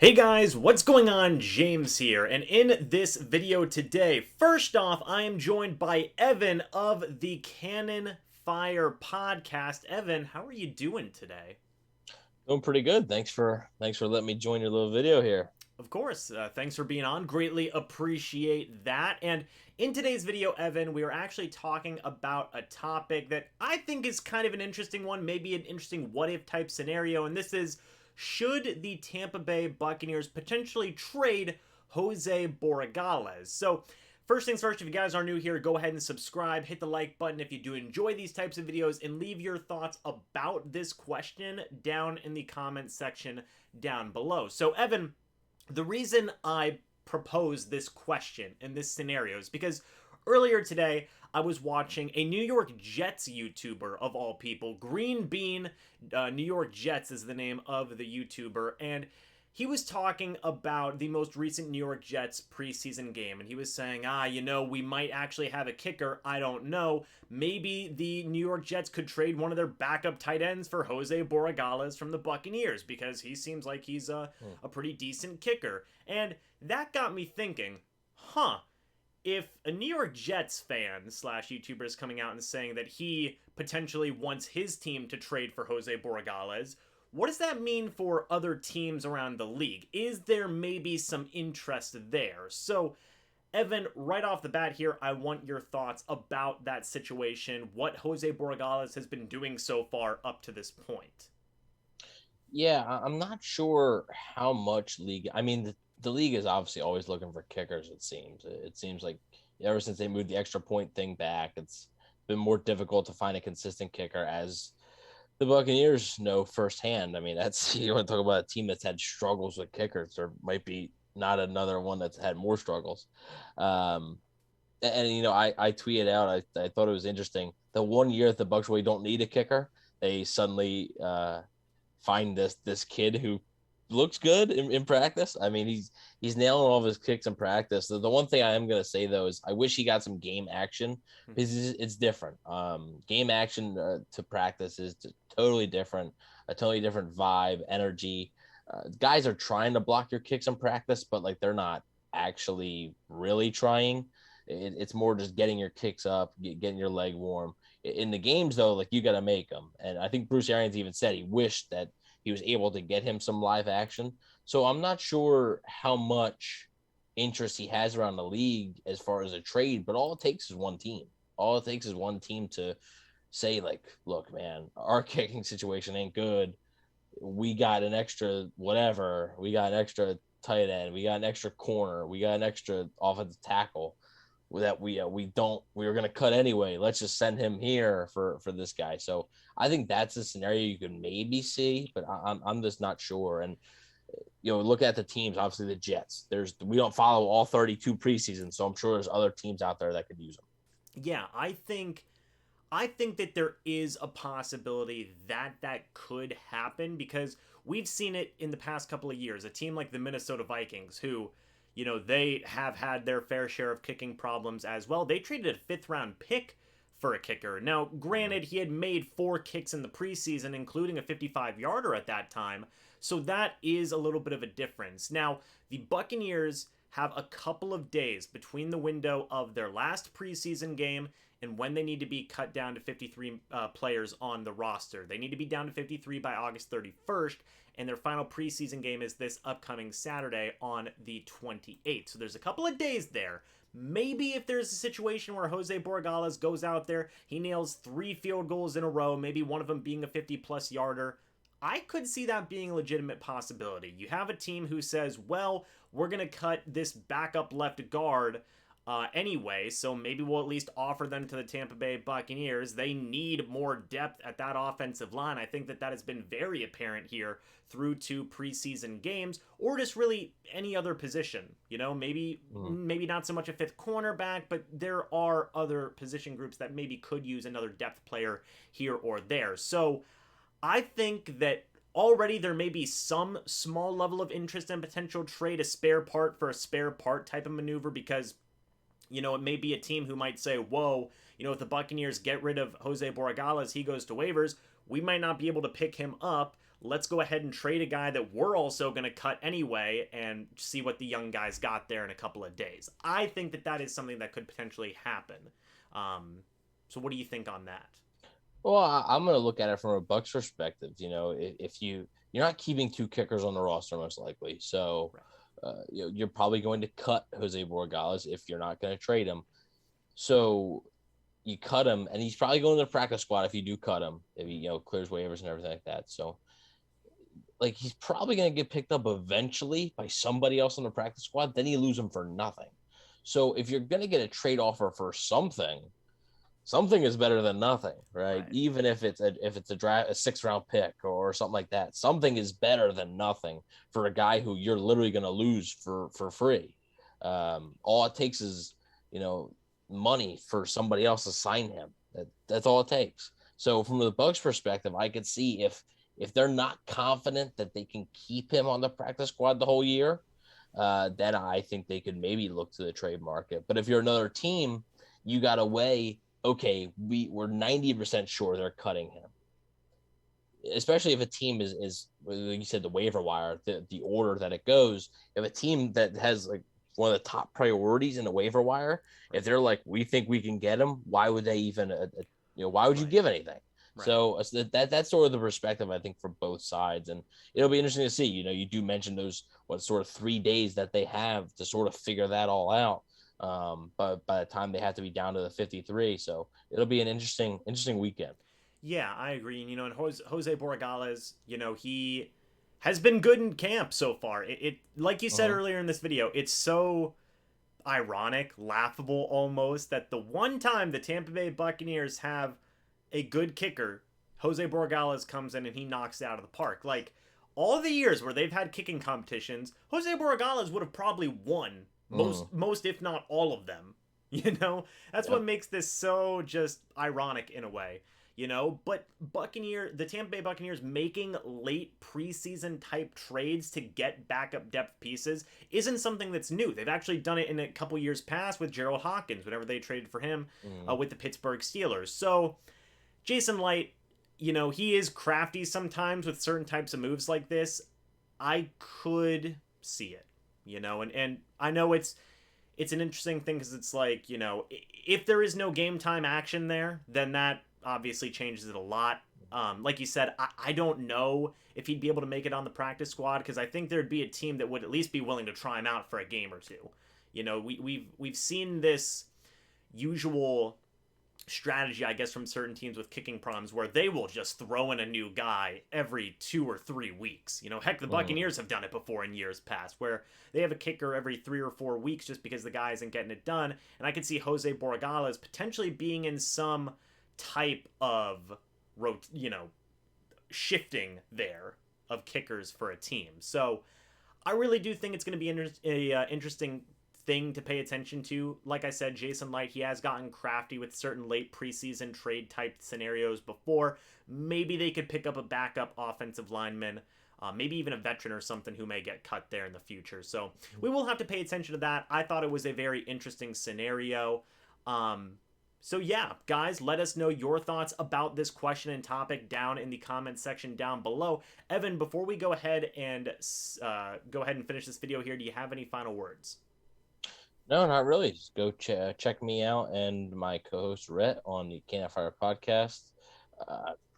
Hey guys, what's going on? James here, and in this video today, first off, I am joined by Evan of the Cannon Fire podcast. Evan, how are you doing today? Doing pretty good. Thanks for letting me join your little video here. Of course, thanks for being on. Greatly appreciate that. And in today's video, Evan, we are actually talking about a topic that I think is kind of an interesting one, maybe an interesting what if type scenario. And this is, should the Tampa Bay Buccaneers potentially trade Jose Borregales? So, first things first, if you guys are new here, go ahead and subscribe, hit the like button if you do enjoy these types of videos, and leave your thoughts about this question down in the comment section down below. So, Evan, the reason I propose this question in this scenario is because earlier today I was watching a New York Jets YouTuber of all people. Green Bean New York Jets is the name of the YouTuber, and he was talking about the most recent New York Jets preseason game, and he was saying, we might actually have a kicker. I don't know. Maybe the New York Jets could trade one of their backup tight ends for Jose Borregales from the Buccaneers because he seems like he's a pretty decent kicker. And that got me thinking, if a New York Jets fan slash YouTuber is coming out and saying that he potentially wants his team to trade for Jose Borregales, what does that mean for other teams around the league? Is there maybe some interest there? So, Evan, right off the bat here, I want your thoughts about that situation, what Jose Borregales has been doing so far up to this point. Yeah, I'm not sure how much league. I mean, the league is obviously always looking for kickers. It seems like ever since they moved the extra point thing back, it's been more difficult to find a consistent kicker, as the Buccaneers know firsthand. I mean, that's you want to talk about a team that's had struggles with kickers. There might be not another one that's had more struggles. Um, I tweeted out. I thought it was interesting. The one year that the Bucs really don't need a kicker, they suddenly find this kid who looks good in practice. I mean, he's nailing all of his kicks in practice. The one thing I am gonna say though is I wish he got some game action because it's different. Game action to practice is totally different, a totally different vibe, energy. Guys are trying to block your kicks in practice, but like they're not actually really trying. It's more just getting your kicks up, getting your leg warm. In the games, though, like you got to make them. And I think Bruce Arians even said he wished that he was able to get him some live action. So I'm not sure how much interest he has around the league as far as a trade, but all it takes is one team. All it takes is one team to say, like, look, man, our kicking situation ain't good. We got an extra whatever. We got an extra tight end. We got an extra corner. We got an extra offensive tackle that we were going to cut anyway. Let's just send him here for this guy. So I think that's a scenario you could maybe see, but I'm just not sure. And look at the teams. Obviously, the Jets. We don't follow all 32 preseason, so I'm sure there's other teams out there that could use them. Yeah, I think that there is a possibility that that could happen because we've seen it in the past couple of years. A team like the Minnesota Vikings, who, they have had their fair share of kicking problems as well. They traded a fifth round pick for a kicker. Now, granted, he had made 4 kicks in the preseason, including a 55-yarder at that time. So that is a little bit of a difference. Now, the Buccaneers have a couple of days between the window of their last preseason game and when they need to be cut down to 53 players on the roster. They need to be down to 53 by August 31st, and their final preseason game is this upcoming Saturday on the 28th. So there's a couple of days there. Maybe if there's a situation where Jose Borregales goes out there, he nails 3 field goals in a row, maybe one of them being a 50-plus yarder, I could see that being a legitimate possibility. You have a team who says, well, we're going to cut this backup left guard anyway, so maybe we'll at least offer them to the Tampa Bay Buccaneers. They need more depth at that offensive line. I think that has been very apparent here through 2 preseason games, or just really any other position. Maybe not so much a fifth cornerback, but there are other position groups that maybe could use another depth player here or there. So I think that already there may be some small level of interest and potential trade, a spare part for a spare part type of maneuver, because it may be a team who might say, whoa, if the Buccaneers get rid of Jose Borregales, he goes to waivers, we might not be able to pick him up. let's go ahead and trade a guy that we're also going to cut anyway and see what the young guys got there in a couple of days. I think that that is something that could potentially happen. So what do you think on that? Well, I'm going to look at it from a Bucs perspective. You know, if you're not keeping 2 kickers on the roster, most likely. So you're probably going to cut Jose Borregales if you're not going to trade him. So you cut him, and he's probably going to the practice squad if you do cut him, if he clears waivers and everything like that. So like he's probably going to get picked up eventually by somebody else on the practice squad. Then you lose him for nothing. So if you're going to get a trade offer for something is better than nothing, right? Even if it's a 6th round pick or something like that, something is better than nothing for a guy who you're literally going to lose for free. All it takes is, money for somebody else to sign him. That's all it takes. So from the Bucs perspective, I could see if they're not confident that they can keep him on the practice squad the whole year, then I think they could maybe look to the trade market. But if you're another team, you got to weigh, okay, we're 90% sure they're cutting him. Especially if a team is like you said, the waiver wire, the order that it goes. If a team that has like one of the top priorities in the waiver wire, if they're like, we think we can get him, why would they even, why would you give anything? Right. So that's sort of the perspective, I think, for both sides. And it'll be interesting to see, you do mention those, sort of 3 days that they have to sort of figure that all out. But by the time they have to be down to the 53, so it'll be an interesting weekend. Yeah, I agree. And Jose Borregales, he has been good in camp so far. It like you said earlier in this video, it's so ironic, laughable almost, that the one time the Tampa Bay Buccaneers have a good kicker, Jose Borregales comes in and he knocks it out of the park. Like, all the years where they've had kicking competitions, Jose Borregales would have probably won most if not all of them. That's what makes this so just ironic in a way. But the Tampa Bay Buccaneers making late preseason type trades to get backup depth pieces isn't something that's new. They've actually done it in a couple years past with Gerald Hawkins, whenever they traded for him with the Pittsburgh Steelers. So Jason Light, he is crafty sometimes with certain types of moves like this. I could see it, and I know it's an interesting thing because it's like, if there is no game time action there, then that obviously changes it a lot. Like you said, I don't know if he'd be able to make it on the practice squad, because I think there'd be a team that would at least be willing to try him out for a game or two. We've seen this usual strategy, I guess, from certain teams with kicking problems where they will just throw in a new guy every 2 or 3 weeks. Heck, the Buccaneers have done it before in years past, where they have a kicker every 3 or 4 weeks just because the guy isn't getting it done. And I could see Jose Borregales potentially being in some type of shifting there of kickers for a team. So I really do think it's going to be an interesting thing to pay attention to. Like I said, Jason Light, he has gotten crafty with certain late preseason trade type scenarios before. Maybe they could pick up a backup offensive lineman, maybe even a veteran or something who may get cut there in the future. So we will have to pay attention to that. I thought it was a very interesting scenario. So yeah, guys, let us know your thoughts about this question and topic down in the comments section down below. Evan, before we go ahead and finish this video here, do you have any final words? No, not really. Just go check me out and my co-host Rhett on the Cannon Fire podcast.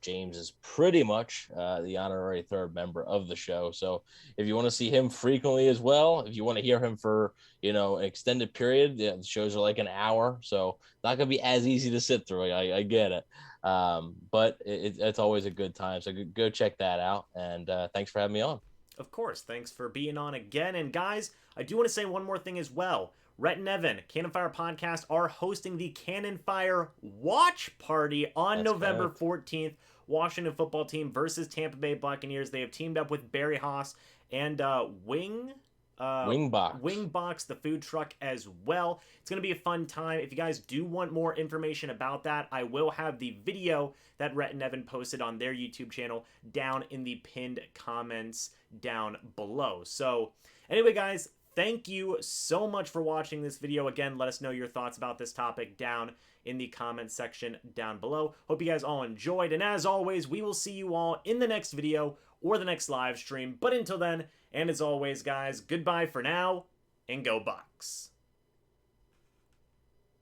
James is pretty much the honorary third member of the show. So if you want to see him frequently as well, if you want to hear him for, an extended period, the shows are like an hour. So not going to be as easy to sit through. I get it. But it's always a good time. So go check that out. And thanks for having me on. Of course. Thanks for being on again. And guys, I do want to say one more thing as well. Rhett and Evan, Cannon Fire Podcast, are hosting the Cannon Fire Watch Party on November 14th. Washington football team versus Tampa Bay Buccaneers. They have teamed up with Barry Haas and Wingbox, the food truck, as well. It's going to be a fun time. If you guys do want more information about that, I will have the video that Rhett and Evan posted on their YouTube channel down in the pinned comments down below. So anyway, guys, thank you so much for watching this video. Again, let us know your thoughts about this topic down in the comments section down below. Hope you guys all enjoyed. And as always, we will see you all in the next video or the next live stream. But until then, and as always, guys, goodbye for now, and go Bucs.